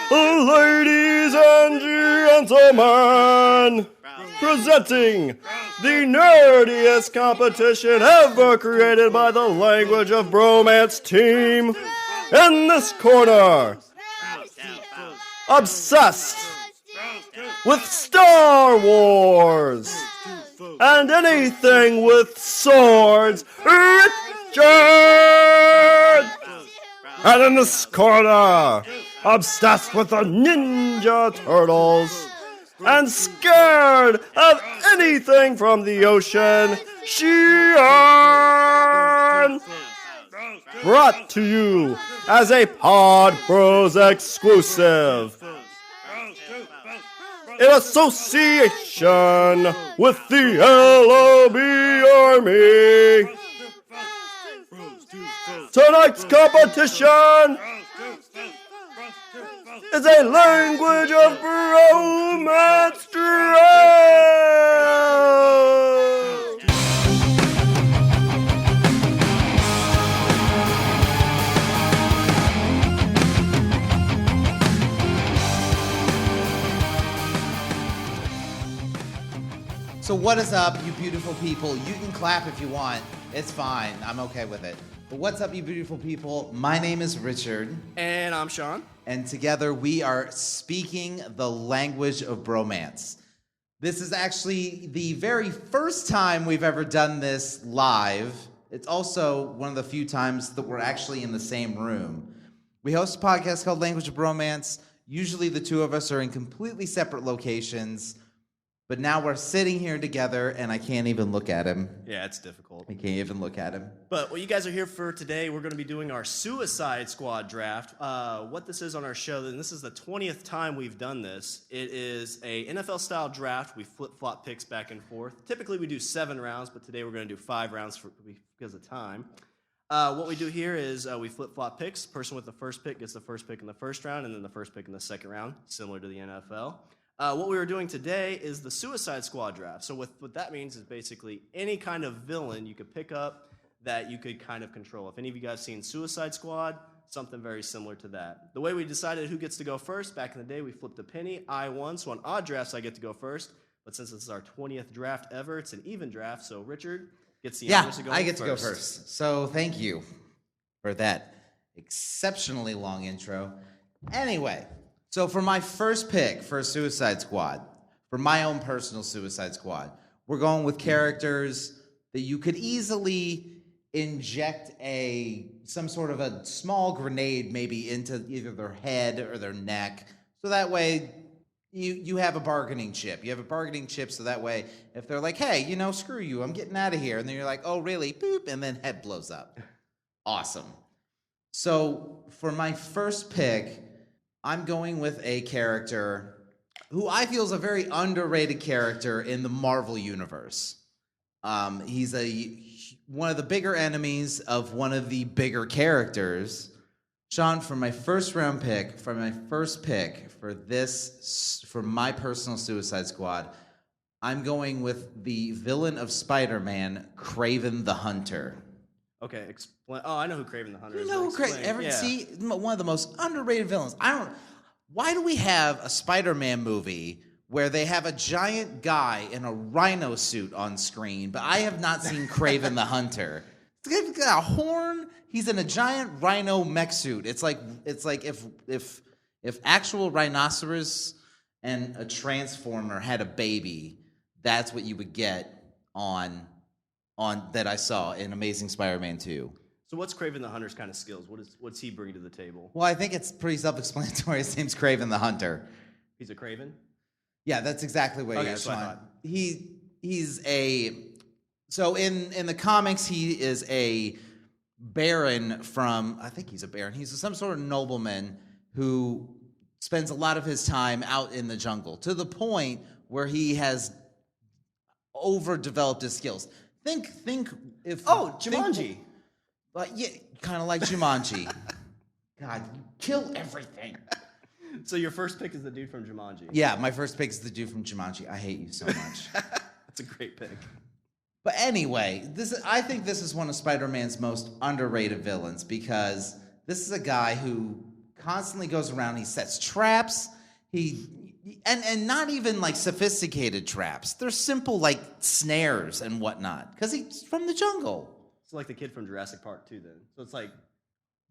Ladies and gentlemen, presenting the nerdiest competition ever created by the Language of Bromance team. In this corner, obsessed with Star Wars and anything with swords, Richard! And in this corner, obsessed with the Ninja Turtles and scared of anything from the ocean, Shion! Brought to you as a Pod Bros exclusive in association with the LOB Army. Tonight's competition is a Language of Bromance draft. So what is up, you beautiful people? You can clap if you want. It's fine. I'm okay with it. But what's up, you beautiful people? My name is Richard. And I'm Sean. And together we are speaking the language of bromance. This is actually the very first time we've ever done this live. It's also one of the few times that we're actually in the same room. We host a podcast called Language of Bromance. Usually the two of us are in completely separate locations. But now we're sitting here together, and I can't even look at him. Yeah, it's difficult. I can't even look at him. But what you guys are here for today, we're going to be doing our Suicide Squad draft. What this is on our show, and this is the 20th time we've done this. It is a NFL-style draft. We flip-flop picks back and forth. Typically, we do 7 rounds, but today we're going to do 5 rounds because of time. What we do here is we flip-flop picks. Person with the first pick gets the first pick in the first round, and then the first pick in the second round, similar to the NFL. What we were doing today is the Suicide Squad draft. So what that means is basically any kind of villain you could pick up that you could kind of control. If any of you guys seen Suicide Squad, something very similar to that. The way we decided who gets to go first, back in the day, we flipped a penny. I won, so on odd drafts, I get to go first. But since this is our 20th draft ever, it's an even draft, so Richard gets the honors to go first. Yeah, I get to go first. So thank you for that exceptionally long intro. Anyway. So for my first pick for Suicide Squad, for my own personal Suicide Squad, we're going with characters that you could easily inject some sort of a small grenade maybe into either their head or their neck. So that way you have a bargaining chip. You have a bargaining chip so that way if they're like, hey, screw you, I'm getting out of here. And then you're like, oh, really? Boop. And then head blows up. Awesome. So for my first pick, I'm going with a character who I feel is a very underrated character in the Marvel Universe. He's one of the bigger enemies of one of the bigger characters. Sean, for my first pick for my personal Suicide Squad, I'm going with the villain of Spider-Man, Kraven the Hunter. Okay, explain. Oh, I know who Kraven the Hunter is. You know who Kraven? See, one of the most underrated villains. Why do we have a Spider-Man movie where they have a giant guy in a rhino suit on screen, but I have not seen Kraven the Hunter? He's got a horn. He's in a giant rhino mech suit. It's like if actual rhinoceros and a transformer had a baby, that's what you would get on that I saw in Amazing Spider-Man 2. So what's Kraven the Hunter's kind of skills? What's he bring to the table? Well, I think it's pretty self-explanatory. His name's Kraven the Hunter. He's a Kraven? Yeah, that's exactly what he is. So in the comics, he is a baron I think he's a baron. He's some sort of nobleman who spends a lot of his time out in the jungle to the point where he has overdeveloped his skills. Think if Jumanji. Yeah, kind of like Jumanji. God, you kill everything. So your first pick is the dude from Jumanji. Yeah, my first pick is the dude from Jumanji. I hate you so much. That's a great pick. But anyway, I think this is one of Spider-Man's most underrated villains because this is a guy who constantly goes around. He sets traps. And not even like sophisticated traps. They're simple like snares and whatnot. Because he's from the jungle. It's like the kid from Jurassic Park too. Then, so it's like,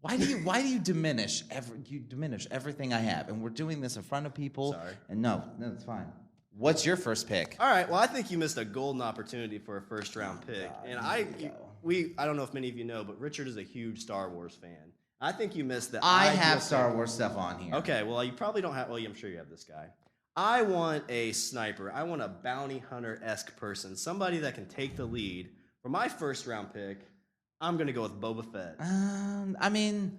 Why do you diminish everything I have? And we're doing this in front of people. Sorry. And no, it's fine. What's your first pick? all right. Well, I think you missed a golden opportunity for a first round pick, and I don't know if many of you know, but Richard is a huge Star Wars fan. I think you missed that. I ideal have pick. Star Wars stuff on here. Okay, well, you probably don't have. Well, I'm sure you have this guy. I want a sniper. I want a bounty hunter-esque person, somebody that can take the lead. For my first round pick, I'm going to go with Boba Fett. I mean,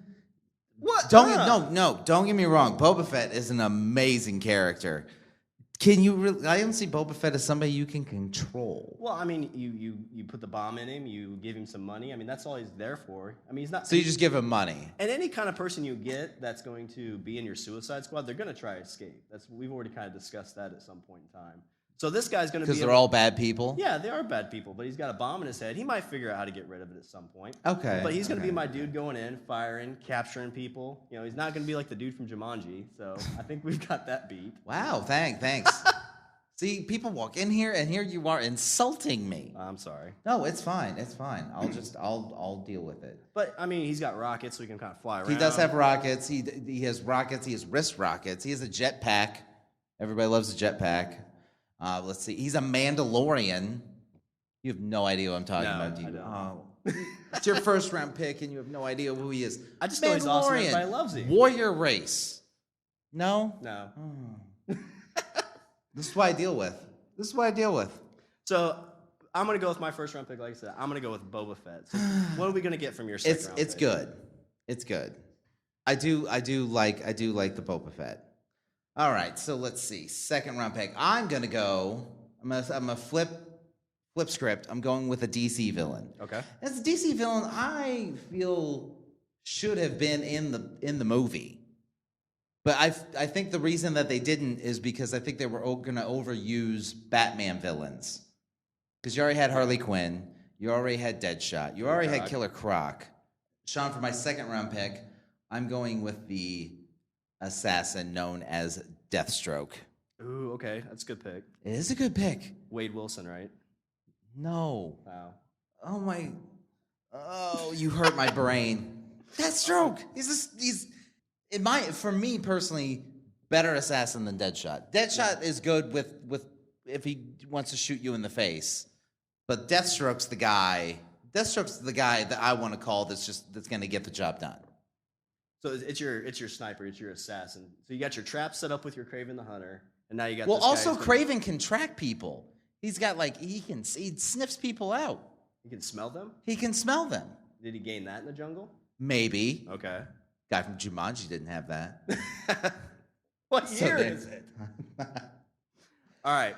What? Don't get me wrong. Boba Fett is an amazing character. Can you really? I don't see Boba Fett as somebody you can control. Well, I mean, you put the bomb in him, you give him some money. I mean, that's all he's there for. I mean, he's not. So you just give him money. And any kind of person you get that's going to be in your Suicide Squad, they're going to try to escape. We've already kind of discussed that at some point in time. So this guy's going to be Because they're all bad people? Yeah, they are bad people, but he's got a bomb in his head. He might figure out how to get rid of it at some point. Okay. But he's going to be my dude going in, firing, capturing people. You know, he's not going to be like the dude from Jumanji. So I think we've got that beat. Wow, thanks. See, people walk in here, and here you are insulting me. I'm sorry. No, it's fine. I'll deal with it. But, I mean, he's got rockets, so he can kind of fly around. He does have rockets. He has rockets. He has wrist rockets. He has a jetpack. Everybody loves a jetpack. Let's see. He's a Mandalorian. You have no idea what I'm talking about, do you? I don't. Oh. It's your first round pick, and you have no idea who he is. I just know he's awesome. Everybody loves him. Warrior race. No? No. Oh. This is what I deal with. So I'm going to go with my first round pick. Like I said, I'm going to go with Boba Fett. So what are we going to get from your second round It's pick? good. It's good. I do like the Boba Fett. All right, so let's see. Second round pick. I'm gonna flip script. I'm going with a DC villain. Okay. As a DC villain, I feel should have been in the movie, but I think the reason that they didn't is because I think they were gonna overuse Batman villains. Because you already had Harley Quinn, you already had Deadshot, you already had Killer Croc. Sean, for my second round pick, I'm going with the assassin known as Deathstroke. Ooh, okay. That's a good pick. It is a good pick. Wade Wilson, right? No. Wow. Oh, you hurt my brain. Deathstroke. For me personally, better assassin than Deadshot. Deadshot is good with if he wants to shoot you in the face. But Deathstroke's the guy that I want to call that's going to get the job done. So it's your sniper, it's your assassin. So you got your trap set up with your Kraven the Hunter, and now you got. Well, this guy also who's Kraven can track people. He's got he sniffs people out. You can smell them. He can smell them. Did he gain that in the jungle? Maybe. Okay. Guy from Jumanji didn't have that. What year is it? All right.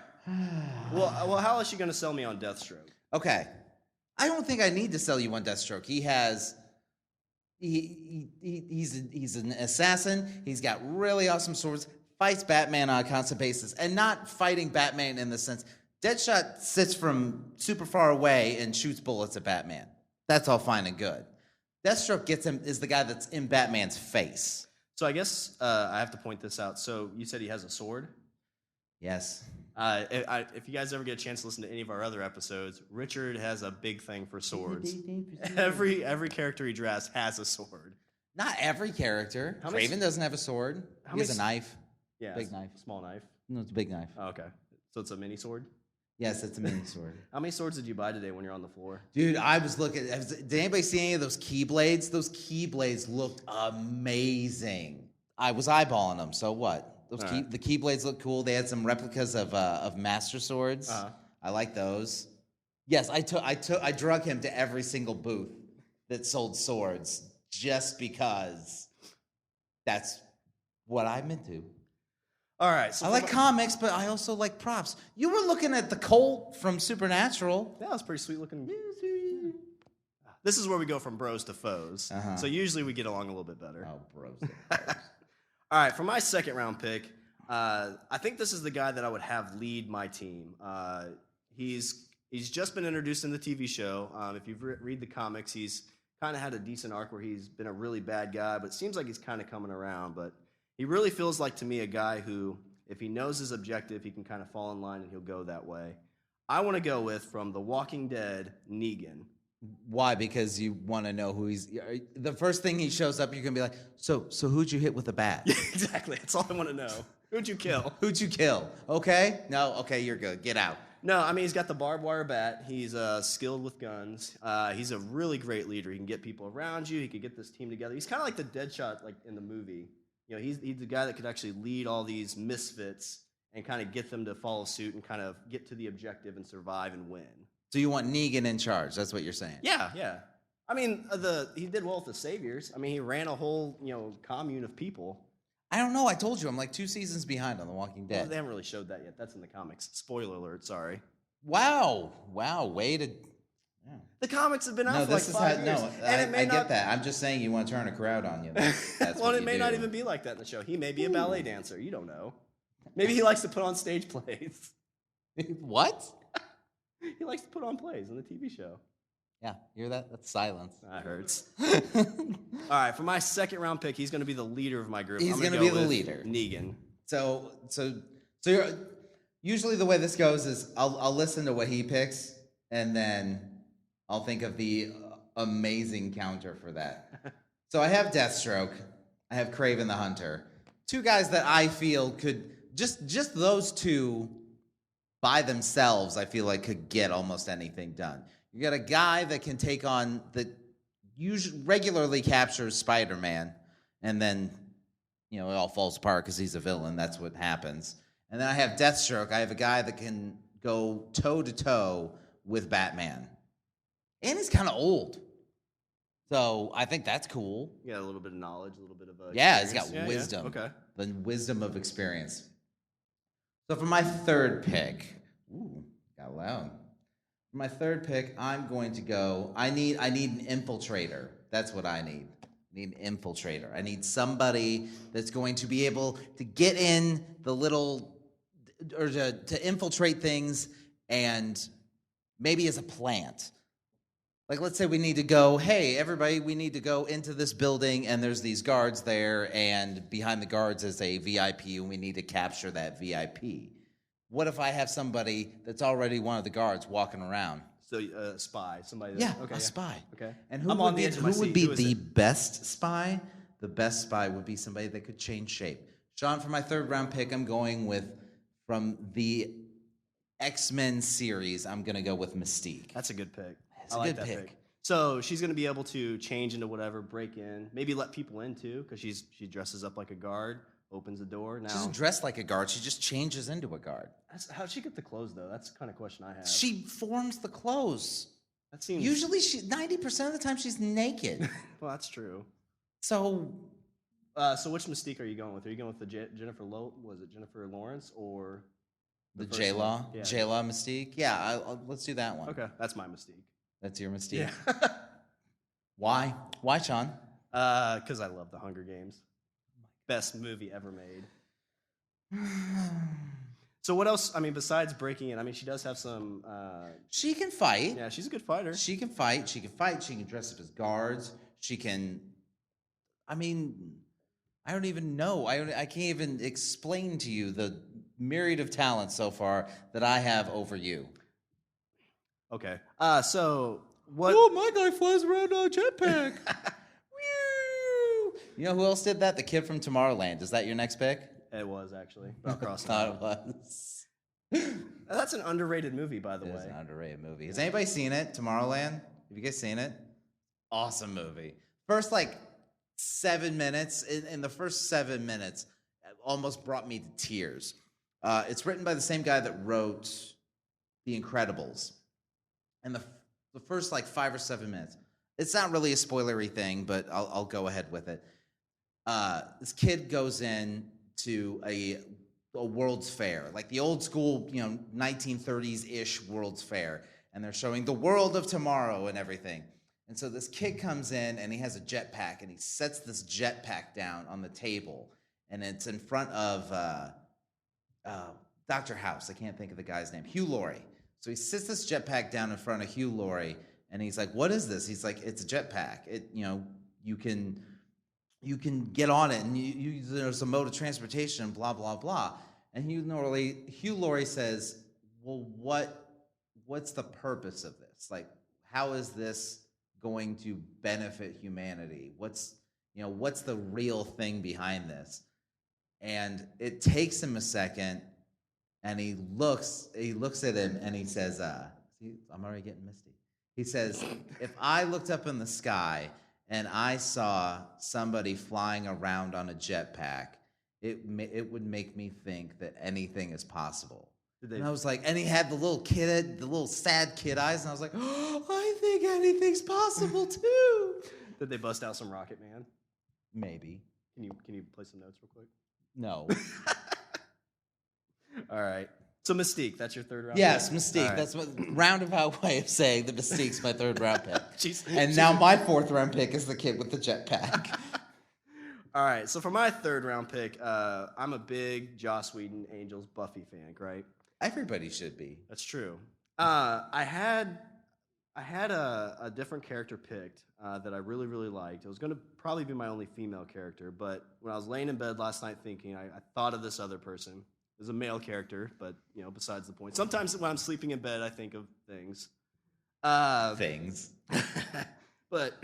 Well, how is she going to sell me on Deathstroke? Okay. I don't think I need to sell you on Deathstroke. He's an assassin. He's got really awesome swords. Fights Batman on a constant basis, and not fighting Batman in the sense Deadshot sits from super far away and shoots bullets at Batman. That's all fine and good. Deathstroke is the guy that's in Batman's face. So I guess I have to point this out. So you said he has a sword. Yes. If you guys ever get a chance to listen to any of our other episodes, Richard has a big thing for swords. Every character he drafts has a sword. Not every character. Kraven doesn't have a sword. He has a knife. Yeah, big knife. Small knife. No, it's a big knife. Oh, okay. So it's a mini sword? Yes, it's a mini sword. How many swords did you buy today when you're on the floor? Dude, I was looking. Did anybody see any of those Keyblades? Those Keyblades looked amazing. I was eyeballing them. So what? The Keyblades look cool. They had some replicas of Master Swords. Uh-huh. I like those. Yes, I drug him to every single booth that sold swords just because that's what I'm into. All right. So I like comics, but I also like props. You were looking at the Colt from Supernatural. That was pretty sweet looking. This is where we go from bros to foes. Uh-huh. So usually we get along a little bit better. Oh, bros. All right, for my second round pick, I think this is the guy that I would have lead my team. He's just been introduced in the TV show. If you read the comics, he's kind of had a decent arc where he's been a really bad guy, but it seems like he's kind of coming around. But he really feels like to me a guy who, if he knows his objective, he can kind of fall in line and he'll go that way. I want to go with, from The Walking Dead, Negan. Why? Because you want to know who he's. The first thing he shows up, you're gonna be like, so who'd you hit with a bat? Yeah, exactly. That's all I want to know. Who'd you kill? Who'd you kill? Okay, no, okay, you're good. Get out. No, I mean, he's got the barbed wire bat. He's skilled with guns. He's a really great leader. He can get people around you. He could get this team together. He's kind of like the Deadshot, like in the movie. You know, he's the guy that could actually lead all these misfits and kind of get them to follow suit and kind of get to the objective and survive and win. So you want Negan in charge? That's what you're saying? Yeah, yeah. I mean, he did well with the Saviors. I mean, he ran a whole commune of people. I don't know. I told you I'm like 2 seasons behind on The Walking Dead. Well, they haven't really showed that yet. That's in the comics. Spoiler alert. Sorry. Wow. Way to. Yeah. The comics have been out for like 5 years. I get that. I'm just saying you want to turn a crowd on you. That's well, it may not even be like that in the show. He may be a ballet dancer. You don't know. Maybe he likes to put on stage plays. What? He likes to put on plays in the TV show. Yeah, hear that? That's silence. That hurts. All right, for my second round pick, he's going to be the leader of my group. He's going to be the leader. Negan. So you're, usually the way this goes is I'll listen to what he picks, and then I'll think of the amazing counter for that. So I have Deathstroke. I have Kraven the Hunter. 2 guys that I feel could, just those 2 by themselves, I feel like could get almost anything done. You got a guy that can take on regularly captures Spider-Man, and then, it all falls apart because he's a villain. That's what happens. And then I have Deathstroke. I have a guy that can go toe-to-toe with Batman. And he's kind of old. So I think that's cool. You got a little bit of knowledge, a little bit of he's got wisdom. Yeah. Okay. The wisdom of experience. So for my third pick, got loud. For my third pick, I'm going to go. I need an infiltrator. That's what I need. I need an infiltrator. I need somebody that's going to be able to get in the little, or to infiltrate things, and maybe as a plant. Like, let's say we need to go, hey, everybody, we need to go into this building, and there's these guards there, and behind the guards is a VIP, and we need to capture that VIP. What if I have somebody that's already one of the guards walking around? So a spy, somebody. Spy. Okay. And who would be the best spy? The best spy would be somebody that could change shape. Sean, for my third round pick, I'm going with, from the X-Men series, I'm going to go with Mystique. That's a good pick. It's a good pick. So she's going to be able to change into whatever, break in, maybe let people in too, because she dresses up like a guard, opens the door. Now she doesn't dress like a guard. She just changes into a guard. How'd she get the clothes though? That's the kind of question I have. She forms the clothes. That seems usually 90% of the time she's naked. Well, that's true. So which Mystique are you going with? Are you going with the Jennifer Lawrence or the J-Law? Yeah. J-Law Mystique? Yeah, let's do that one. Okay, that's my Mystique. That's your Mystique? Yeah. Why? Why, Sean? Because I love The Hunger Games. Best movie ever made. So what else? I mean, besides breaking in, I mean, she does have some. She can fight. Yeah, she's a good fighter. She can fight. She can fight. She can dress up as guards. She can. I mean, I don't even know. I can't even explain to you the myriad of talents so far that I have over you. Okay. So what? Oh, my guy flies around on a jetpack. You know who else did that? The kid from Tomorrowland. Is that your next pick? It was actually. I thought it was. That's an underrated movie, by the way. It is an underrated movie. Has anybody seen it? Tomorrowland? Have you guys seen it? Awesome movie. First, 7 minutes. In the first 7 minutes, almost brought me to tears. It's written by the same guy that wrote The Incredibles. And the first 5 or 7 minutes. It's not really a spoilery thing, but I'll go ahead with it. This kid goes in to a World's Fair, like the old school, 1930s-ish World's Fair, and they're showing the world of tomorrow and everything. And so this kid comes in, and he has a jetpack, and he sets this jetpack down on the table, and it's in front of Dr. House. I can't think of the guy's name. Hugh Laurie. So he sits this jetpack down in front of Hugh Laurie, And he's like, "What is this?" He's like, "It's a jetpack. You can get on it, and there's a mode of transportation, blah blah blah." And Hugh Laurie says, "Well, what's the purpose of this? Like, how is this going to benefit humanity? What's the real thing behind this?" And it takes him a second, and he looks at him, and he says, "See, I'm already getting misty." He says, "If I looked up in the sky and I saw somebody flying around on a jetpack, it would make me think that anything is possible." And I was like, and he had the little sad kid eyes, and I was like, "Oh, I think anything's possible too." Did they bust out some Rocket Man? Maybe. Can you play some notes real quick? No. All right. So Mystique, that's your third round. Yes, pick? Mystique. Right. That's what roundabout way of saying the Mystique's my third round pick. And now my fourth round pick is the kid with the jetpack. All right. So for my third round pick, I'm a big Joss Whedon Angels Buffy fan, right? Everybody should be. That's true. I had a different character picked that I really, really liked. It was going to probably be my only female character, but when I was laying in bed last night thinking, I thought of this other person. It was a male character, but, besides the point. Sometimes when I'm sleeping in bed, I think of things. Things. But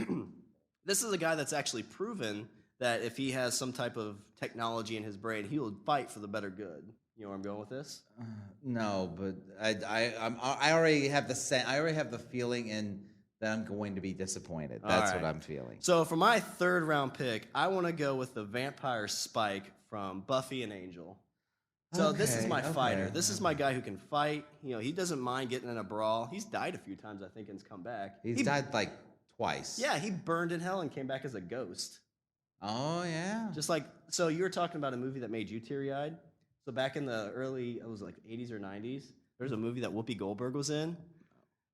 this is a guy that's actually proven that if he has some type of technology in his brain, he will fight for the better good. You know where I'm going with this? No, but I already have the feeling that I'm going to be disappointed. That's what I'm feeling. So for my third round pick, I want to go with the vampire Spike from Buffy and Angel. So this is my fighter. This is my guy who can fight. He doesn't mind getting in a brawl. He's died a few times, I think, and has come back. He's died like twice. Yeah, he burned in hell and came back as a ghost. Oh, yeah. Just like, so you were talking about a movie that made you teary-eyed. So back in the early, it was like 80s or 90s, there was a movie that Whoopi Goldberg was in,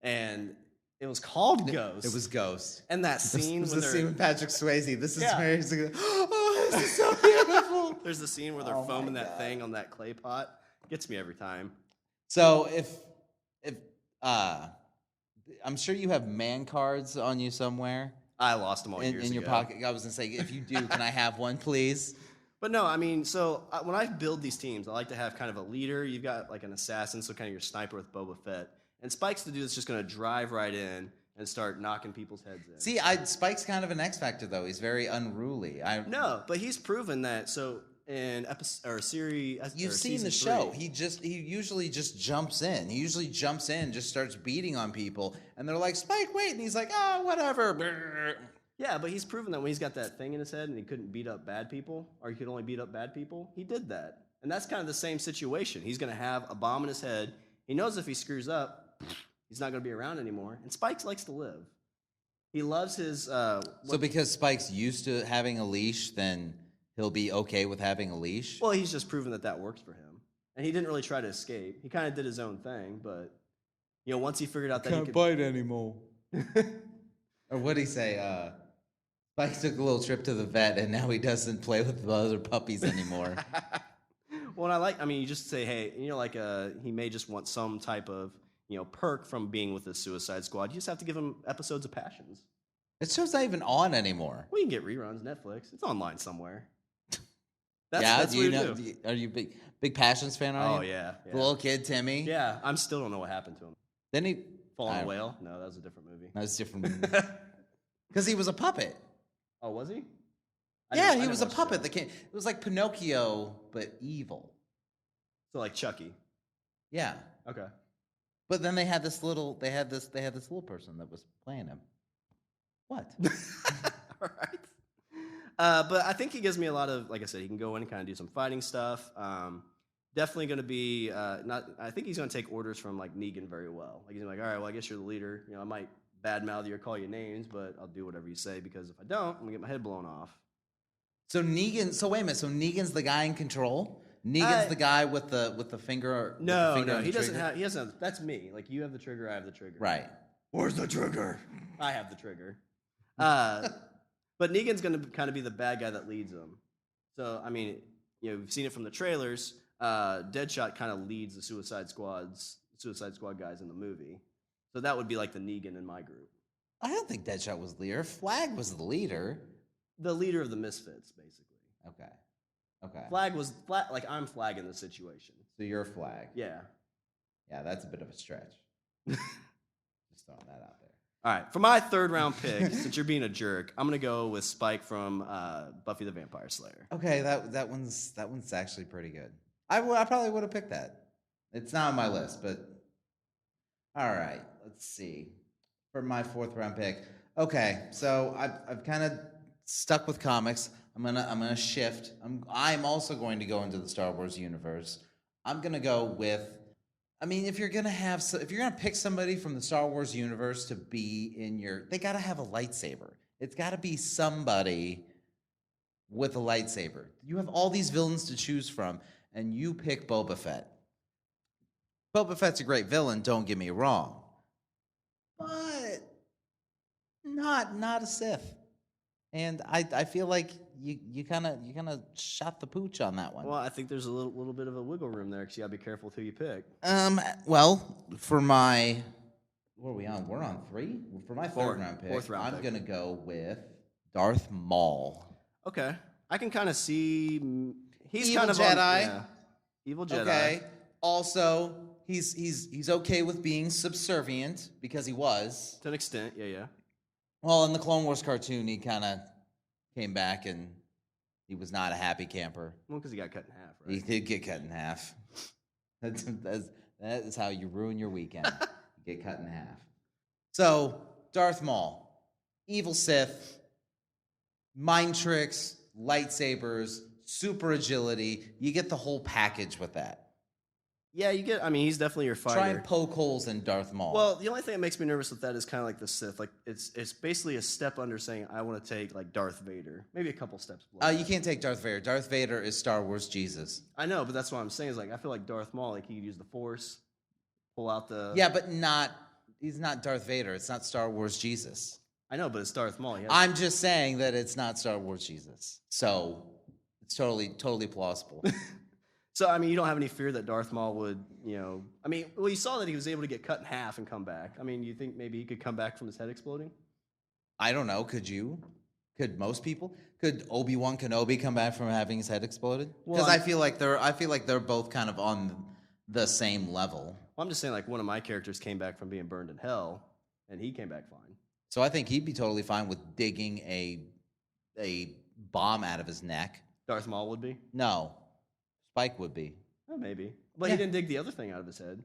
and it was called Ghost. It was Ghost. And that scene the scene with Patrick Swayze. This is Yeah. where he's like, "Oh, this is so beautiful." There's the scene where they're Oh my foaming that God. thing on that clay pot. Gets me every time. So if I'm sure you have man cards on you somewhere I lost them all years in your ago. pocket. I was gonna say, if you do, can I have one, please? But no, I mean, so when I build these teams, I like to have kind of a leader. You've got like an assassin, so kind of your sniper with Boba Fett. And Spike's the dude that's just going to drive right in and start knocking people's heads in. See, Spike's kind of an X factor though. He's very unruly. No, but he's proven that. So in episode or series, You've or seen the season show. 3, He usually just jumps in. He usually jumps in, just starts beating on people, and they're like, "Spike, wait!" And he's like, "Oh, whatever." Yeah, but he's proven that when he's got that thing in his head and he couldn't beat up bad people, or he could only beat up bad people, he did that. And that's kind of the same situation. He's going to have a bomb in his head. He knows if he screws up, he's not going to be around anymore. And Spike likes to live. He loves his... So because Spike's used to having a leash, then he'll be okay with having a leash? Well, he's just proven that works for him. And he didn't really try to escape. He kind of did his own thing, but once he figured out that he could... bite anymore. Or what'd he say? Spike took a little trip to the vet, and now he doesn't play with the other puppies anymore. Well, you just say, hey, he may just want some type of, perk from being with the Suicide Squad. You just have to give him episodes of Passions. It show's not even on anymore. Well, you can get reruns, Netflix. It's online somewhere. That's what you do. Are you big Passions fan? Are you? Yeah. The little kid Timmy. Yeah, I still don't know what happened to him. Then he Fallen Whale? No, that was a different movie. That was a different movie. Because he was a puppet. Oh, was he? Yeah, he was a puppet that came. It was like Pinocchio, but evil. So like Chucky. Yeah. Okay. But then they had this little person that was playing him. What? All right. But I think he gives me a lot of, like I said, he can go in and kind of do some fighting stuff. Definitely going to be I think he's going to take orders from like Negan very well. Like he's like, all right, well, I guess you're the leader. I might badmouth you or call you names, but I'll do whatever you say because if I don't, I'm gonna get my head blown off. So Negan. So wait a minute. So Negan's the guy in control. Negan's the guy with the finger. No, with the finger he doesn't have. He doesn't have. That's me. Like you have the trigger, I have the trigger. Right. Where's the trigger? I have the trigger. But Negan's gonna kind of be the bad guy that leads them. So I mean, we've seen it from the trailers. Deadshot kind of leads the Suicide Squad guys in the movie. So that would be like the Negan in my group. I don't think Deadshot was the leader. Flag was the leader. The leader of the Misfits, basically. Okay. Flag was like I'm Flag in the situation. So you're Flag. Yeah. Yeah, that's a bit of a stretch. Just throwing that out there. All right, for my third round pick, since you're being a jerk, I'm gonna go with Spike from Buffy the Vampire Slayer. Okay, that one's actually pretty good. I probably would have picked that. It's not on my list, but all right. Let's see. For my fourth round pick, okay. So I've kind of stuck with comics. I'm gonna shift. I'm also going to go into the Star Wars universe. I'm gonna go with. I mean, if you're gonna pick somebody from the Star Wars universe to be in they gotta have a lightsaber. It's gotta be somebody with a lightsaber. You have all these villains to choose from, and you pick Boba Fett. Boba Fett's a great villain, don't get me wrong, but not a Sith. And I feel like you kind of shot the pooch on that one. Well, I think there's a little bit of a wiggle room there because you gotta be careful with who you pick. Well, for my what are we on? We're on 3. For my third round pick, I'm gonna go with Darth Maul. Okay, I can kind of see he's Evil kind of Jedi. Evil Jedi. Okay. Also, he's okay with being subservient because he was. To an extent, yeah. Well, in the Clone Wars cartoon, he kind of came back and he was not a happy camper. Well, because he got cut in half, right? He did get cut in half. That is how you ruin your weekend. You get cut in half. So, Darth Maul, evil Sith, mind tricks, lightsabers, super agility. You get the whole package with that. Yeah, he's definitely your fighter. Try and poke holes in Darth Maul. Well, the only thing that makes me nervous with that is kind of like the Sith. Like it's basically a step under saying I want to take like Darth Vader. Maybe a couple steps below. You can't take Darth Vader. Darth Vader is Star Wars Jesus. I know, but that's what I'm saying. Is like I feel like Darth Maul, like he could use the Force, pull out the. Yeah, but he's not Darth Vader. It's not Star Wars Jesus. I know, but it's Darth Maul. I'm just saying that it's not Star Wars Jesus. So it's totally plausible. So, I mean, you don't have any fear that Darth Maul would, you saw that he was able to get cut in half and come back. I mean, you think maybe he could come back from his head exploding? I don't know. Could you? Could most people? Could Obi-Wan Kenobi come back from having his head exploded? Because I feel like they're both kind of on the same level. Well, I'm just saying, like, one of my characters came back from being burned in hell, and he came back fine. So I think he'd be totally fine with digging a bomb out of his neck. Darth Maul would be? No. Spike would be. Oh, maybe. But he didn't dig the other thing out of his head.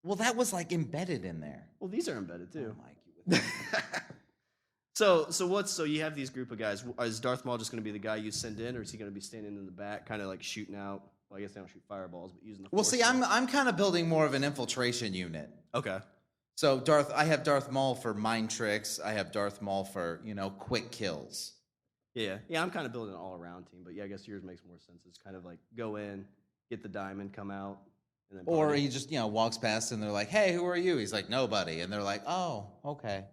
Well, that was like embedded in there. Well, these are embedded too. Oh, So you have these group of guys. Is Darth Maul just going to be the guy you send in, or is he going to be standing in the back, kind of like shooting out? Well, I guess they don't shoot fireballs, but using the. Well, see, I'm kind of building more of an infiltration unit. Okay. So I have Darth Maul for mind tricks. I have Darth Maul for quick kills. Yeah. I'm kind of building an all-around team, but yeah, I guess yours makes more sense. It's kind of like go in, get the diamond, come out, and then. Or he just walks past and they're like, "Hey, who are you?" He's like, "Nobody," and they're like, "Oh, okay."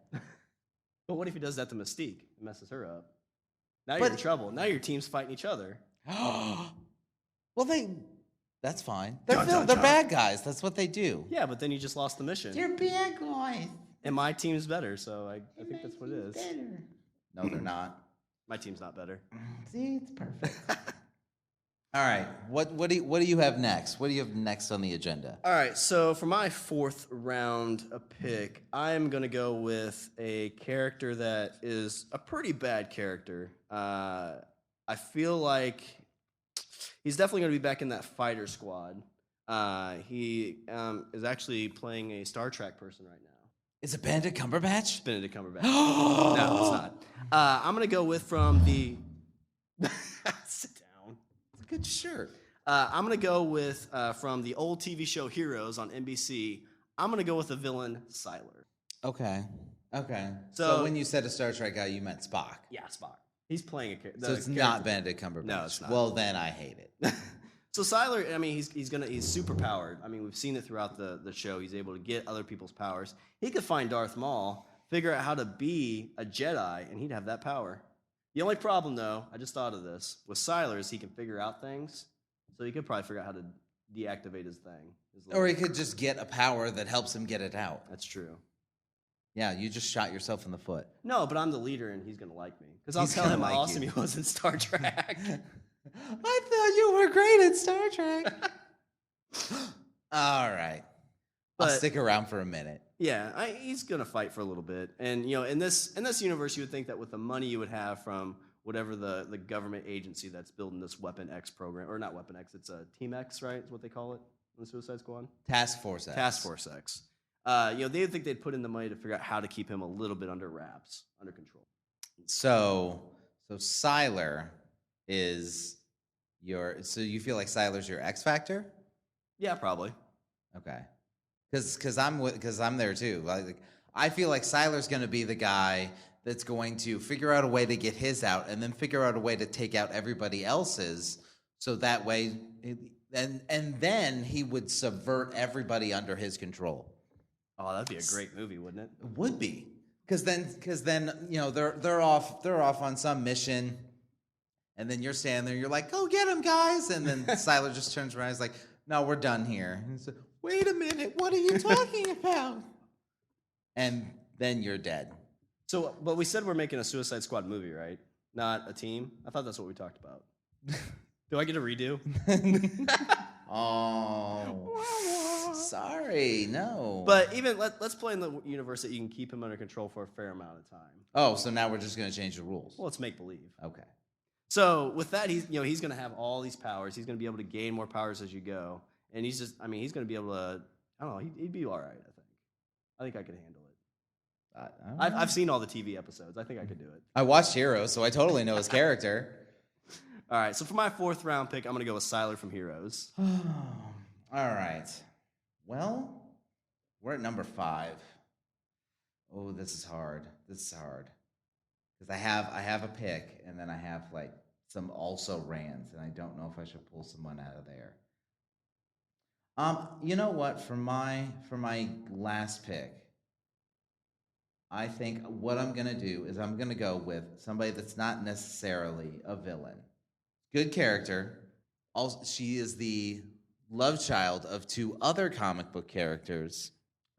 But what if he does that to Mystique? It messes her up. Now you're in trouble. Now your team's fighting each other. Well, that's fine. They're bad guys. That's what they do. Yeah, but then you just lost the mission. They're bad guys. And my team's better, so I think that's what it is. Better. No, they're not. My team's not better. See, it's perfect. All right. What do you have next? What do you have next on the agenda? All right. So for my fourth round pick, I'm gonna go with a character that is a pretty bad character. I feel like he's definitely gonna be back in that fighter squad. He is actually playing a Star Trek person right now. Is it Benedict Cumberbatch? Benedict Cumberbatch. No, it's not. I'm gonna go with from the. Sit down. It's a good shirt. I'm gonna go with from the old TV show Heroes on NBC. I'm gonna go with the villain Sylar. Okay. So when you said a Star Trek guy, you meant Spock. Yeah, Spock. He's playing a character. So it's not Benedict Cumberbatch. No, it's not. Well, then I hate it. So Sylar, I mean, he's super powered. I mean, we've seen it throughout the show. He's able to get other people's powers. He could find Darth Maul, figure out how to be a Jedi, and he'd have that power. The only problem, though, I just thought of this, with Sylar is he can figure out things, so he could probably figure out how to deactivate his thing. Or he could just get a power that helps him get it out. That's true. Yeah, you just shot yourself in the foot. No, but I'm the leader, and he's gonna like me because I'll He's tell gonna him how like awesome you. he was in Star Trek. I thought you were great at Star Trek. All right. I'll But- stick around for a minute. Yeah, he's gonna fight for a little bit, and in this universe, you would think that with the money you would have from whatever the government agency that's building this Weapon X program, or not Weapon X, it's a Team X, right? Is what they call it in the Suicide Squad. Task Force X. Task Force X. They would think they'd put in the money to figure out how to keep him a little bit under wraps, under control. So Siler is so you feel like Siler's your X Factor? Yeah, probably. Okay. Because I'm there too. Like I feel like Siler's going to be the guy that's going to figure out a way to get his out, and then figure out a way to take out everybody else's, so that way, and then he would subvert everybody under his control. Oh, that'd be a great movie, wouldn't it? It would be, because then they're off on some mission, and then you're standing there, you're like, go get him, guys, and then Siler just turns around, he's like, no, we're done here. And he's like, wait a minute, what are you talking about? And then you're dead. So, but we said we're making a Suicide Squad movie, right? Not a team. I thought that's what we talked about. Do I get a redo? Oh, sorry, no. But even let's play in the universe that you can keep him under control for a fair amount of time. Oh, so now we're just gonna change the rules. Well, let's make believe. Okay. So with that, he's going to have all these powers. He's going to be able to gain more powers as you go, and he's going to be able to. I don't know. He'd be all right. I think I could handle it. I've seen all the TV episodes. I think I could do it. I watched Heroes, so I totally know his character. All right. So for my 4th round pick, I'm going to go with Siler from Heroes. All right. Well, we're at number 5. Oh, this is hard. Because I have a pick, and then I have like some also rans, and I don't know if I should pull someone out of there. You know what? For my last pick, I think what I'm gonna do is I'm gonna go with somebody that's not necessarily a villain. Good character. Also, she is the love child of 2 other comic book characters.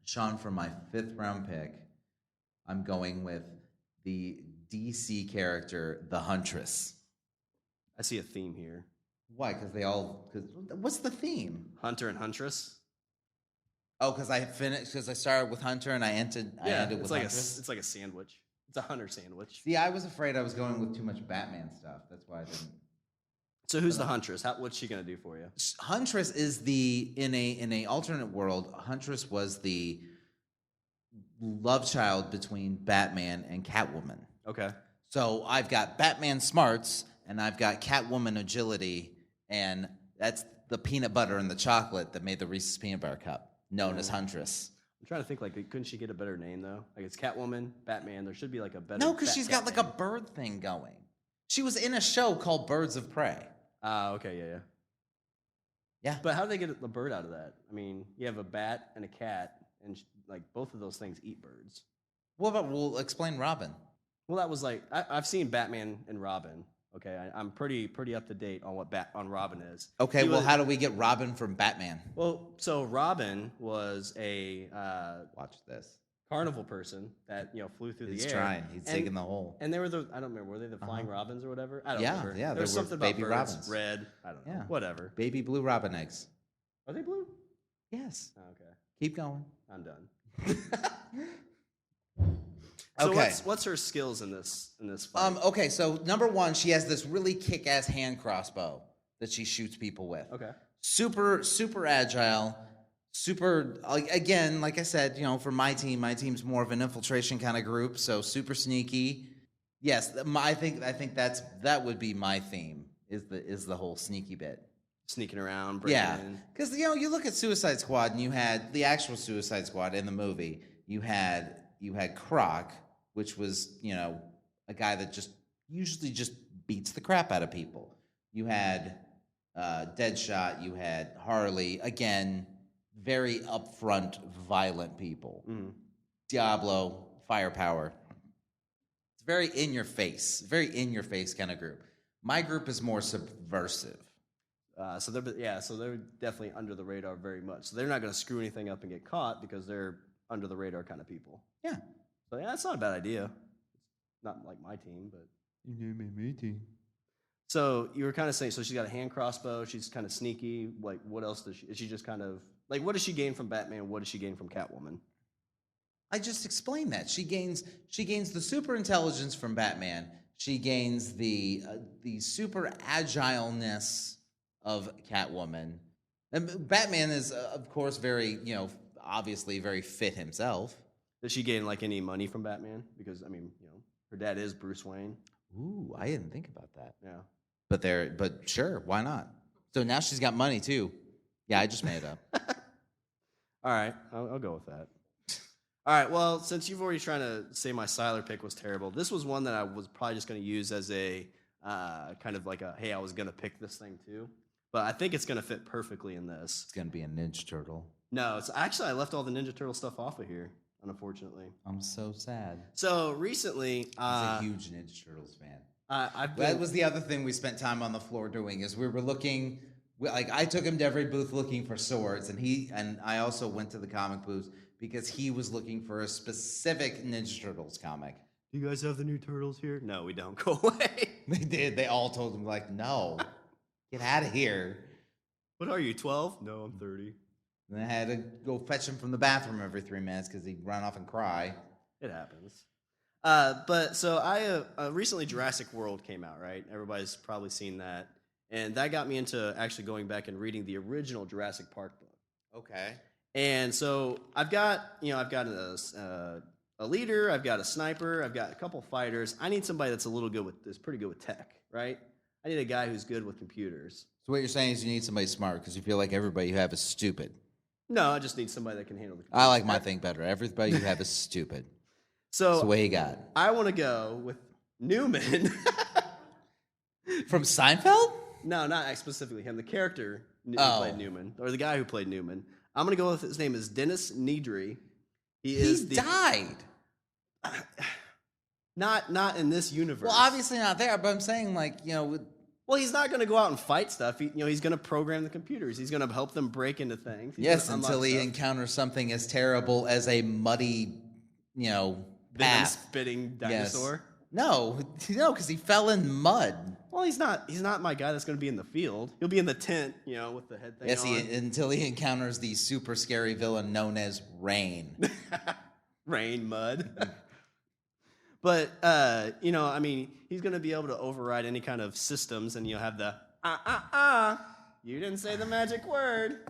Sean, for my 5th round pick, I'm going with the DC character, the Huntress. I see a theme here. Why? Because what's the theme? Hunter and Huntress. Oh, because I started with Hunter and I ended with Huntress. It's like a sandwich. It's a Hunter sandwich. See, I was afraid I was going with too much Batman stuff. That's why I didn't. So who's the Huntress? What's she gonna do for you? Huntress is in a alternate world. Huntress was the love child between Batman and Catwoman. Okay. So I've got Batman smarts and I've got Catwoman agility, and that's the peanut butter and the chocolate that made the Reese's Peanut Butter Cup, known as Huntress. I'm trying to think, like, couldn't she get a better name, though? Like, it's Catwoman, Batman. There should be, like, a better... No, because she's got, like, a Batman. bird thing going. She was in a show called Birds of Prey. Okay, yeah. Yeah. But how do they get the bird out of that? I mean, you have a bat and a cat, and, like, both of those things eat birds. We'll explain Robin. Well, that was, like... I've seen Batman and Robin. Okay, I'm pretty up to date on what Robin is. Okay, how do we get Robin from Batman? Well, so Robin was a Watch this. carnival person that flew through He's the air. trying. He's digging the hole. And they were I don't remember, were they the flying robins or whatever? I don't remember. Yeah, There was they were something about baby birds, robins. red. I don't know. Yeah. Whatever. Baby blue robin eggs. Are they blue? Yes. Oh, okay, Keep going. I'm done. So Okay. what's her skills in this fight? Okay, so number 1, she has this really kick-ass hand crossbow that she shoots people with. Okay. Super agile, super, again, like I said, for my team's more of an infiltration kind of group, so super sneaky. Yes, I think that would be my theme, is the whole sneaky bit. Sneaking around, breaking in. Because you look at Suicide Squad, and you had the actual Suicide Squad in the movie. You had Croc, which was a guy that usually just beats the crap out of people. You had Deadshot. You had Harley. Again, very upfront, violent people. Mm-hmm. Diablo, firepower. It's very in your face kind of group. My group is more subversive. So they're definitely under the radar very much. So they're not going to screw anything up and get caught because they're under the radar kind of people. Yeah. So yeah, that's not a bad idea. Not like my team, but so you were kind of saying, so she's got a hand crossbow. She's kind of sneaky. Like, what else does she? Is she just kind of like, what does she gain from Batman? What does she gain from Catwoman? I just explained that. She gains the super intelligence from Batman. She gains the super agileness of Catwoman. And Batman is, of course, very, obviously very fit himself. Does she gain like any money from Batman? Because I mean, her dad is Bruce Wayne. Ooh, I didn't think about that. Yeah. But sure, why not? So now she's got money too. Yeah, I just made it up. All right, I'll go with that. All right, well, since you've already trying to say my Siler pick was terrible, this was one that I was probably just going to use as a kind of like a, hey, I was going to pick this thing too. But I think it's going to fit perfectly in this. It's going to be a Ninja Turtle. No, it's actually, I left all the Ninja Turtle stuff off of here, unfortunately. I'm so sad. So recently... I'm a huge Ninja Turtles fan. That was the other thing we spent time on the floor doing, is we were looking... Like, I took him to every booth looking for swords, and I also went to the comic booths because he was looking for a specific Ninja Turtles comic. Do you guys have the new Turtles here? No, we don't. Go away. They did. They all told him, like, no, get out of here. What are you, 12? No, I'm 30. And I had to go fetch him from the bathroom every 3 minutes because he'd run off and cry. It happens. But so I recently Jurassic World came out, right? Everybody's probably seen that. And that got me into actually going back and reading the original Jurassic Park book. Okay. And so I've got a leader, I've got a sniper, I've got a couple fighters. I need somebody that's pretty good with tech, right? I need a guy who's good with computers. So what you're saying is you need somebody smart because you feel like everybody you have is stupid. No, I just need somebody that can handle the computers. I like my thing better. Everybody you have is stupid. So that's the way you got. I want to go with Newman. From Seinfeld? No, not specifically him. The character who played Newman, or the guy who played Newman. I'm going to go with his name is Dennis Nedry. He died. Not in this universe. Well, obviously not there, but I'm saying well, he's not going to go out and fight stuff. He's going to program the computers. He's going to help them break into things. Yes, until he encounters something as terrible as a muddy, venom-spitting dinosaur. Yes. No, because he fell in mud. Well, he's not my guy that's going to be in the field. He'll be in the tent, with the head thing on. Until he encounters the super scary villain known as Rain. Rain Mud. But, he's going to be able to override any kind of systems, and you'll have the, you didn't say the magic word.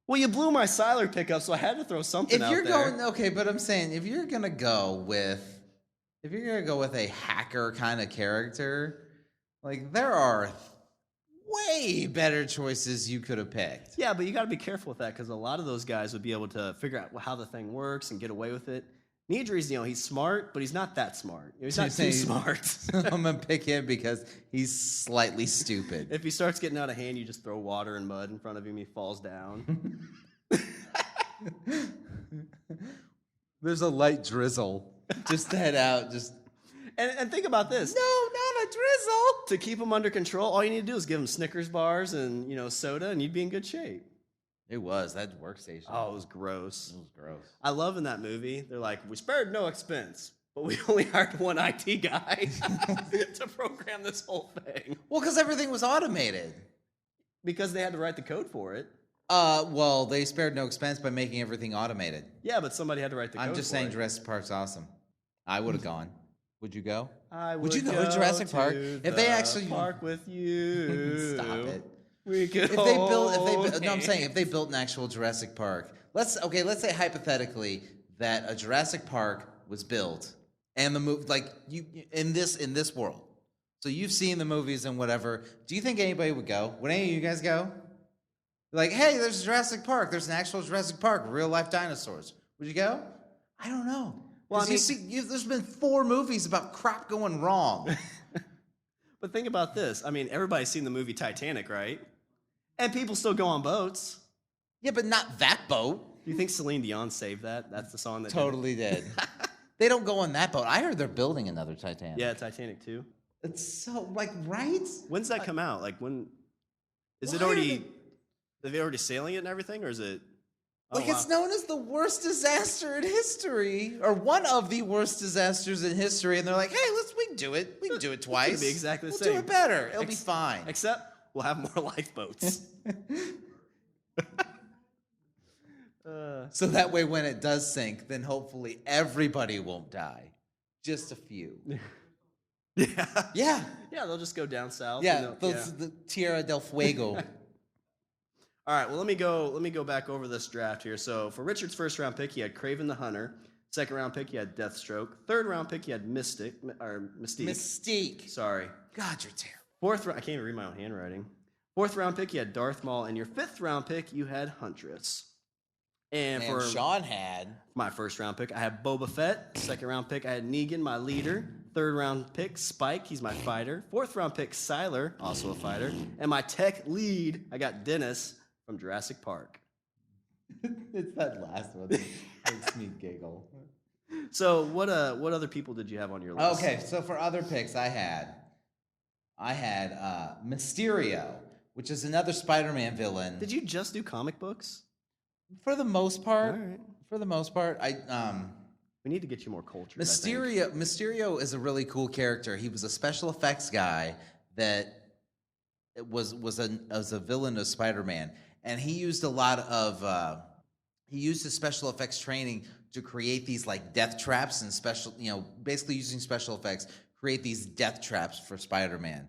Well, you blew my Siler pickup, so I had to throw something out there. Okay, but I'm saying, if you're going to go with a hacker kind of character, like, there are way better choices you could have picked. Yeah, but you got to be careful with that, because a lot of those guys would be able to figure out how the thing works and get away with it. Nedry's, he's smart, but he's not that smart. He's not too smart. I'm going to pick him because he's slightly stupid. If he starts getting out of hand, you just throw water and mud in front of him, he falls down. There's a light drizzle. Just head out, And think about this. No, not a drizzle. To keep him under control, all you need to do is give him Snickers bars and, soda, and you'd be in good shape. It was that workstation. Oh, it was gross. It was gross. I love in that movie, they're like, we spared no expense, but we only hired one IT guy to program this whole thing. Well, because everything was automated. Because they had to write the code for it. Well, they spared no expense by making everything automated. Yeah, but somebody had to write the code for it. I'm just saying Jurassic Park's awesome. I would have gone. Would you go? Would you go to Jurassic Park? If they actually park with you. Stop it. We could I'm saying if they built an actual Jurassic Park. Let's say hypothetically that a Jurassic Park was built and the movie in this world. So you've seen the movies and whatever. Do you think anybody would go? Would any of you guys go? Like, hey, there's a Jurassic Park. There's an actual Jurassic Park, real life dinosaurs. Would you go? I don't know. Well, there's been 4 movies about crap going wrong. But think about this. Everybody's seen the movie Titanic, right? And people still go on boats. Yeah, but not that boat. Do you think Celine Dion saved that? That's the song that totally did. They don't go on that boat. I heard they're building another Titanic. Yeah, Titanic 2. It's so, right? When's that come out? Like, when... Is it already... Are they already sailing it and everything, or is it... Like, wow. it's known as the worst disaster in history, or one of the worst disasters in history, and they're like, hey, we can do it. We can do it twice. be exactly the we'll same. do it better. It'll be fine. Except we'll have more lifeboats. So that way, when it does sink, then hopefully everybody won't die. Just a few. Yeah. Yeah. Yeah, they'll just go down south. Yeah, the Tierra del Fuego. All right, well, let me go back over this draft here. So for Richard's first round pick, he had Craven the Hunter. Second round pick, he had Deathstroke. Third round pick, he had Mystique. Mystique. Sorry. God, you're terrible. Fourth round, I can't even read my own handwriting. Fourth round pick, you had Darth Maul, and your fifth round pick, you had Huntress. And for Sean had my first round pick, I had Boba Fett. Second round pick, I had Negan, my leader. Third round pick, Spike, he's my fighter. Fourth round pick, Siler, also a fighter. And my tech lead, I got Dennis from Jurassic Park. It's that last one that makes me giggle. So what other people did you have on your list? Okay, so for other picks, I had Mysterio, which is another Spider-Man villain. Did you just do comic books? For the most part, All right. We need to get you more culture. Mysterio is a really cool character. He was a special effects guy that was a villain of Spider-Man, and he used his special effects training to create these like death traps and basically using special effects create these death traps for Spider-Man.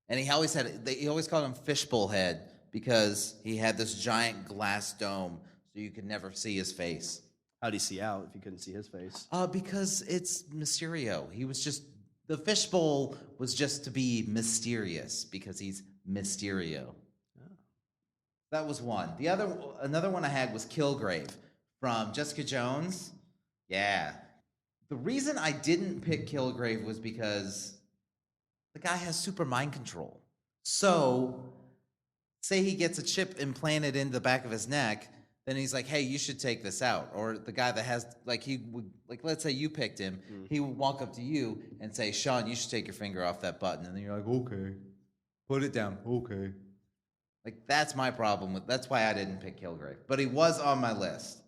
And he always called him Fishbowl Head because he had this giant glass dome so you could never see his face. How'd he see out if you couldn't see his face? Because it's Mysterio. The fishbowl was just to be mysterious because he's Mysterio. Oh. That was one. Another one I had was Kilgrave from Jessica Jones. Yeah. The reason I didn't pick Kilgrave was because the guy has super mind control. So, say he gets a chip implanted in the back of his neck, then he's like, hey, you should take this out. Or the guy that has, let's say you picked him, he would walk up to you and say, Sean, you should take your finger off that button. And then you're like, okay. Put it down. Okay. That's my problem that's why I didn't pick Kilgrave. But he was on my list.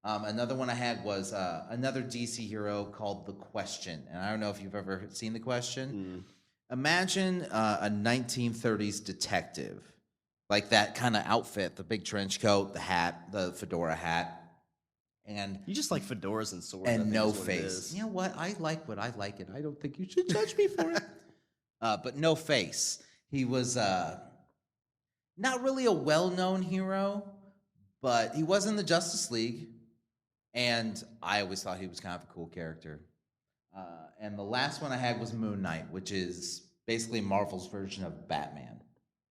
Another one I had was another DC hero called The Question. And I don't know if you've ever seen The Question. Imagine a 1930s detective. Like that kind of outfit, the big trench coat, the hat, the fedora hat, and you just like fedoras and swords and no face. You know what? I like what I like, and I don't think you should judge me for it. But no face. He was not really a well-known hero, but he was in the Justice League, and I always thought he was kind of a cool character. And the last one I had was Moon Knight, which is basically Marvel's version of Batman.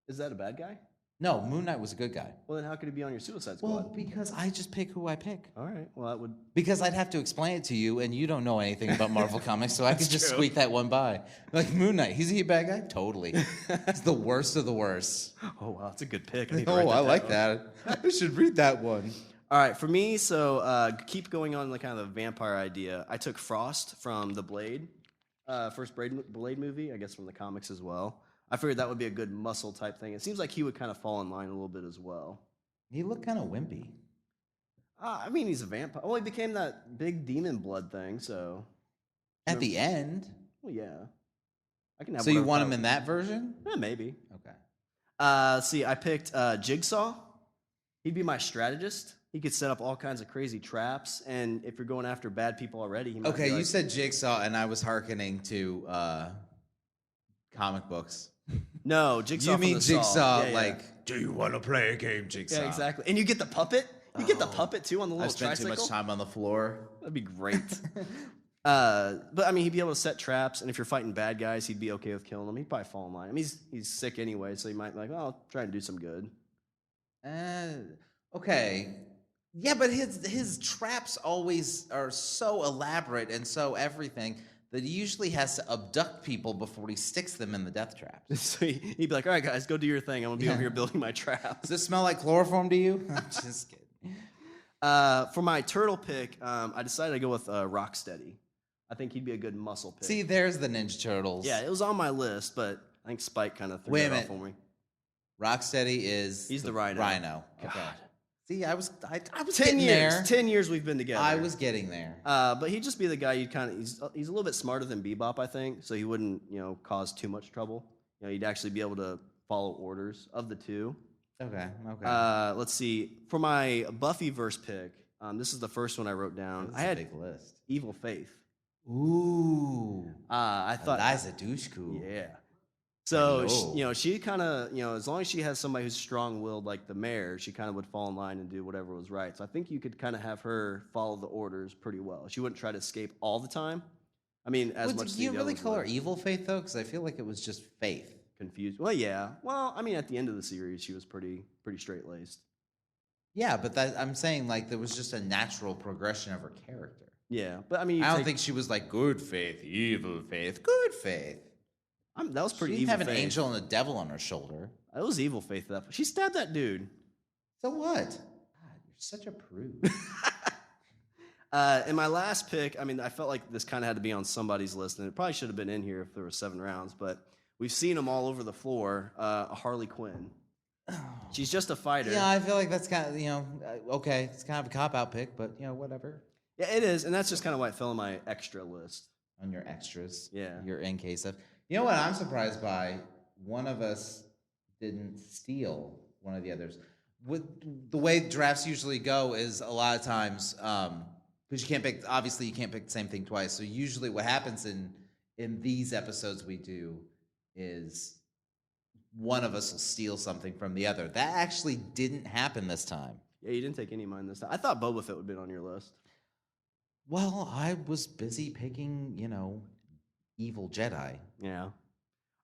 Is that a bad guy? No, Moon Knight was a good guy. Well, then how could he be on your Suicide Squad? Well, because I just pick who I pick. All right. Well, that would... Because I'd have to explain it to you, and you don't know anything about Marvel Comics, so I could just squeak that one by. Like, Moon Knight, he's a bad guy? Totally. He's the worst of the worst. Oh, wow, that's a good pick. I like that. I should read that one. All right, for me, so keep going on kind of the vampire idea. I took Frost from the Blade, first Blade movie, I guess from the comics as well. I figured that would be a good muscle type thing. It seems like he would kind of fall in line a little bit as well. He looked kind of wimpy. I mean, he's a vampire. Well, he became that big demon blood thing, so... At the end? Well, yeah. I can have. So you want him in that version? Yeah, maybe. Okay. See, I picked Jigsaw. He'd be my strategist. He could set up all kinds of crazy traps, and if you're going after bad people already, he might be like, you said Jigsaw, and I was hearkening to comic books. No, Jigsaw. You mean Jigsaw? Yeah. Do you want to play a game, Jigsaw? Yeah, exactly. And you get the puppet. You get the puppet too on the little I spent tricycle. too much time on the floor. That'd be great. But I mean, he'd be able to set traps, and if you're fighting bad guys, he'd be okay with killing them. He'd probably fall in line. I mean, he's sick anyway, so he might be like, I'll try and do some good. Okay. Yeah, but his traps always are so elaborate and so everything that he usually has to abduct people before he sticks them in the death traps. So he'd be like, all right, guys, go do your thing. I'm going to be over here building my traps. Does this smell like chloroform to you? I'm just kidding. For my turtle pick, I decided to go with Rocksteady. I think he'd be a good muscle pick. See, there's the Ninja Turtles. Yeah, it was on my list, but I think Spike kind of threw it off for me. Rocksteady is the Rhino. Rhino. Okay. God. See, I was 10 getting years. there. 10 years we've been together. I was getting there. But he'd just be the guy he's a little bit smarter than Bebop, I think, so he wouldn't, cause too much trouble. He'd actually be able to follow orders of the two. Okay. Let's see. For my Buffyverse pick, this is the first one I wrote down. That's I had a big list. Evil Faith. Ooh. I thought Eliza Dushku. Yeah. So, Hello. she kind of, as long as she has somebody who's strong-willed like the mayor, she kind of would fall in line and do whatever was right. So I think you could kind of have her follow the orders pretty well. She wouldn't try to escape all the time. I mean, as much as Do you the really others call her would. Evil Faith, though? Because I feel like it was just Faith. Confused. Well, yeah. Well, I mean, at the end of the series, she was pretty straight-laced. Yeah, but I'm saying, like, there was just a natural progression of her character. Yeah, but I mean, I don't think she was like, good faith, evil faith, good faith. that was pretty She didn't evil have an faith. angel and a devil on her shoulder. It was evil faith. She stabbed that dude. So what? God, you're such a prude. And my last pick, I mean, I felt like this kind of had to be on somebody's list, and it probably should have been in here if there were 7 rounds, but we've seen them all over the floor. Harley Quinn. She's just a fighter. Yeah, I feel like that's kind of, okay, it's kind of a cop-out pick, but, whatever. Yeah, it is, and that's just kind of why it fell on my extra list. On your extras. Yeah. Your in case of. You know what I'm surprised by? One of us didn't steal one of the others. With the way drafts usually go is a lot of times, because you can't pick the same thing twice. So usually what happens in these episodes we do is one of us will steal something from the other. That actually didn't happen this time. Yeah, you didn't take any of mine this time. I thought Boba Fett would have been on your list. Well, I was busy picking, evil Jedi. Yeah. All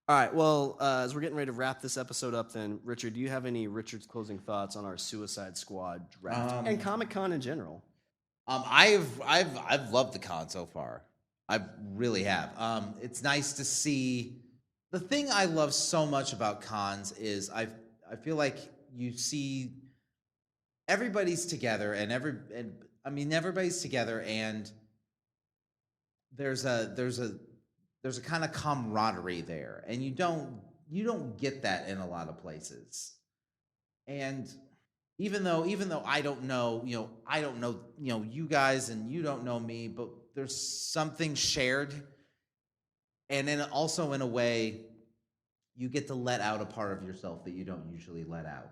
right, well, as we're getting ready to wrap this episode up then, Richard, do you have any Richard's closing thoughts on our Suicide Squad draft and Comic-Con in general? I've loved the con so far. I really have. It's nice to see. The thing I love so much about cons is I feel like you see everybody's together and everybody's together and there's a kind of camaraderie there, and you don't get that in a lot of places. And even though I don't know you guys and you don't know me, but there's something shared, and then also in a way you get to let out a part of yourself that you don't usually let out.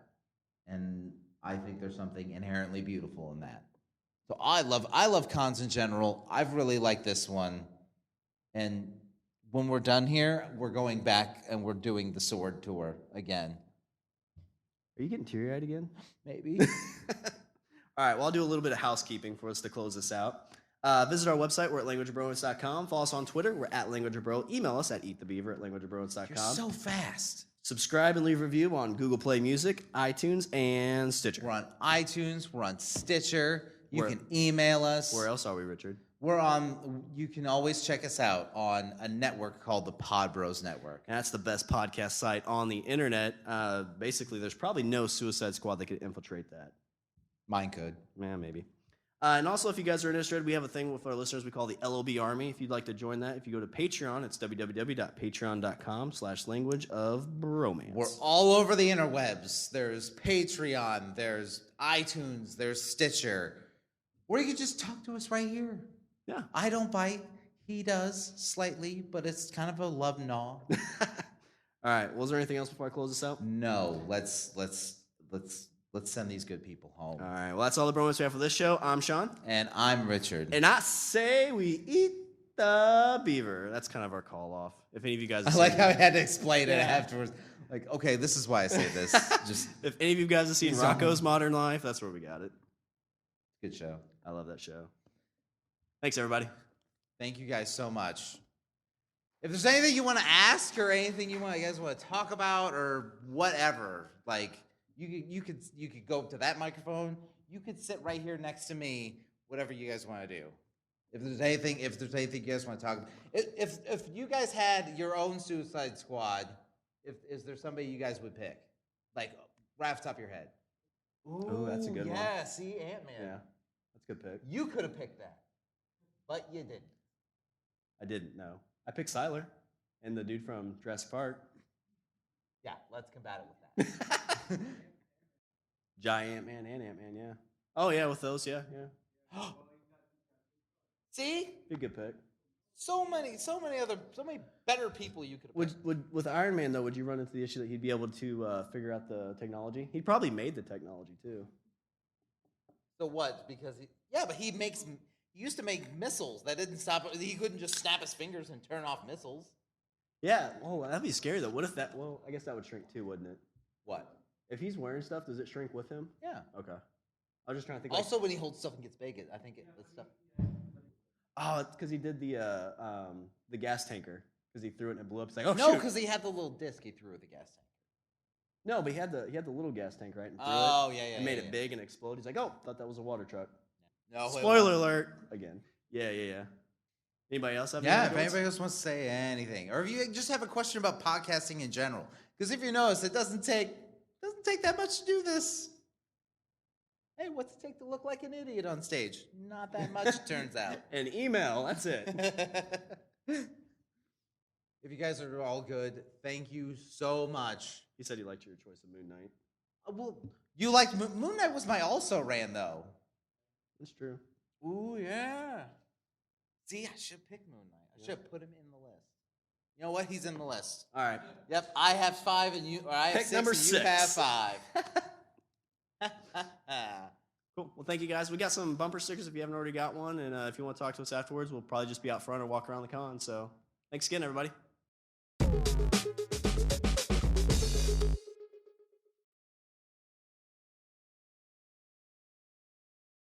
And I think there's something inherently beautiful in that. So I love cons in general. I've really liked this one. And when we're done here, we're going back and we're doing the sword tour again. Are you getting teary-eyed again? Maybe. All right, well, I'll do a little bit of housekeeping for us to close this out. Visit our website. We're at languageofbroence.com. Follow us on Twitter. We're at languageofbro. Email us at eatthebeaver@languageofbroence.com. You're so fast. Subscribe and leave a review on Google Play Music, iTunes, and Stitcher. We're on iTunes. We're on Stitcher. You can email us. Where else are we, Richard? We're on. You can always check us out on a network called the Pod Bros Network. And that's the best podcast site on the internet. Basically, there's probably no Suicide Squad that could infiltrate that. Mine could. Yeah, maybe. And also, if you guys are interested, we have a thing with our listeners we call the LOB Army. If you'd like to join that, if you go to Patreon, it's www.patreon.com/languageofbromance. We're all over the interwebs. There's Patreon, there's iTunes, there's Stitcher. Or you can just talk to us right here. Yeah. I don't bite. He does slightly, but it's kind of a love gnaw. All right. Was there anything else before I close this out? No. Let's send these good people home. All right. Well, that's all the bromance we have for this show. I'm Sean. And I'm Richard. And I say we eat the beaver. That's kind of our call off. If any of you guys I have like seen how I had to explain it afterwards. Like, okay, this is why I say this. Just if any of you guys have seen He's Rocco's on. Modern Life, that's where we got it. good show. I love that show. Thanks, everybody. Thank you guys so much. If there's anything you want to ask or anything you guys want to talk about or whatever, like you could go up to that microphone. You could sit right here next to me. Whatever you guys want to do. If there's anything you guys want to talk about, if you guys had your own Suicide Squad, is there somebody you guys would pick, like right off the top of your head? Ooh, that's a good one. Yeah, see, Ant-Man. Yeah, that's a good pick. You could have picked that, but you didn't. I didn't know. I picked Siler and the dude from Jurassic Park. Yeah, let's combat it with that. Giant Man and Ant-Man, yeah. Oh, yeah, with those, yeah. See? Be a good pick. So many better people you could have picked. With Iron Man, though, would you run into the issue that he'd be able to figure out the technology? He probably made the technology, too. So what? Because but he used to make missiles. That didn't stop. He couldn't just snap his fingers and turn off missiles. Yeah, well, that'd be scary, though. What if that, well, I guess that would shrink, too, wouldn't it? What? If he's wearing stuff, does it shrink with him? Yeah. Okay. I was just trying to think. Also, when he holds stuff and gets big, I think the stuff. Oh, it's because he did the gas tanker because he threw it and it blew up. It's like, oh No, shoot. because he had the little disc he threw at the gas tank. No, but he had the little gas tank, right? And threw Oh, it yeah, and made it big and explode. He's like, oh, thought that was a water truck. No. Spoiler alert again. Yeah. Anybody else have? Yeah, if anybody else wants to say anything, or if you just have a question about podcasting in general, because if you notice, it doesn't take that much to do this. Hey, what's it take to look like an idiot on stage? Not that much, it turns out. An email. That's it. If you guys are all good, thank you so much. He said he liked your choice of Moon Knight. Well, you liked Moon Knight was my also ran though. That's true. Ooh yeah. See, I should pick Moon Knight. I should put him in the list. You know what? He's in the list. All right. Yep, I have 5 and you, or I have Pick 6 number and you 6. have 5. Cool. Well, thank you guys. We got some bumper stickers if you haven't already got one, and if you want to talk to us afterwards, we'll probably just be out front or walk around the con. So, thanks again, everybody.